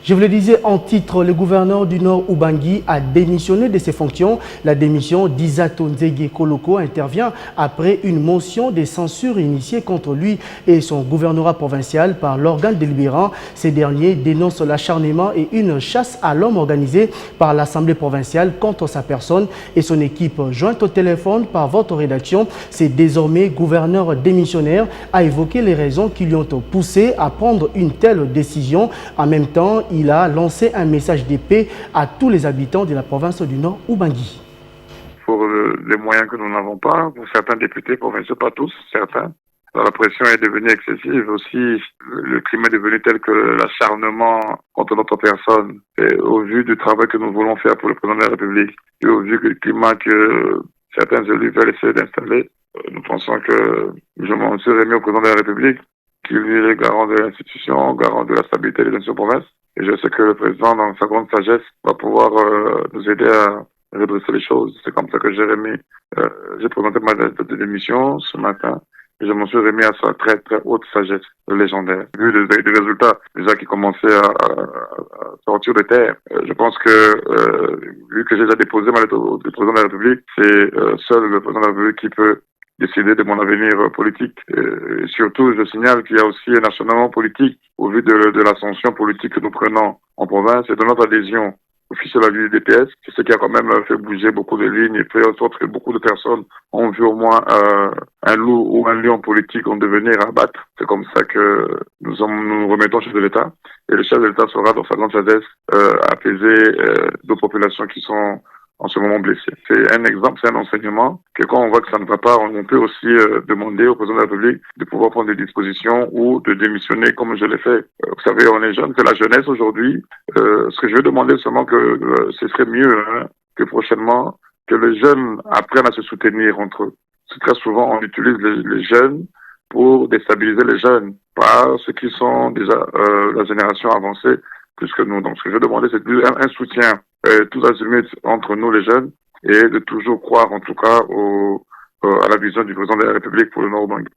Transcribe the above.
Je vous le disais en titre, le gouverneur du Nord Ubangui a démissionné de ses fonctions. La démission d'Isato Nzege Koloko intervient après une motion de censure initiée contre lui et son gouvernorat provincial par l'organe délibérant. Ces derniers dénoncent l'acharnement et une chasse à l'homme organisée par l'Assemblée provinciale contre sa personne et son équipe. Jointe au téléphone par votre rédaction, c'est désormais gouverneur démissionnaire a évoqué les raisons qui lui ont poussé à prendre une telle décision. En même temps, il a lancé un message de paix à tous les habitants de la province du Nord Ubangui. Pour les moyens que nous n'avons pas, pour certains députés provinciaux, pas tous, certains, la pression est devenue excessive aussi, le climat est devenu tel que l'acharnement contre notre personne, et au vu du travail que nous voulons faire pour le président de la République, et au vu du climat que certains élus veulent essayer d'installer, nous pensons que je m'en suis remis au président de la République, qui lui est garant de l'institution, garant de la stabilité des institutions provinces. Et je sais que le président, dans sa grande sagesse, va pouvoir nous aider à redresser les choses. C'est comme ça que j'ai présenté ma lettre de démission ce matin. Et je m'en suis remis à sa très très haute sagesse légendaire. Vu les résultats déjà qui commençaient à sortir de terre, je pense que vu que j'ai déjà déposé ma lettre au président de la République, c'est seul le président de la République qui peut décider de mon avenir politique. Et surtout, je signale qu'il y a aussi un acharnement politique au vu de l'ascension politique que nous prenons en province et de notre adhésion officielle à l'UDPS. C'est ce qui a quand même fait bouger beaucoup de lignes et fait en sorte que beaucoup de personnes ont vu au moins un loup ou un lion politique en devenir à abattre. C'est comme ça que nous remettons chef de l'État. Et le chef de l'État sera, dans sa grande sagesse, apaiser d'autres populations qui sont en ce moment blessé. C'est un exemple, c'est un enseignement que quand on voit que ça ne va pas, on peut aussi demander au président de la République de pouvoir prendre des dispositions ou de démissionner comme je l'ai fait. Vous savez, on est jeune, que la jeunesse aujourd'hui, ce que je veux demander seulement que ce serait mieux que prochainement que les jeunes apprennent à se soutenir entre eux. C'est très souvent, on utilise les jeunes pour déstabiliser les jeunes, pas ceux qui sont déjà la génération avancée plus que nous. Donc ce que je veux demander, c'est plus un soutien tous azimuts entre nous les jeunes et de toujours croire en tout cas à la vision du président de la République pour le Nord Ubangui.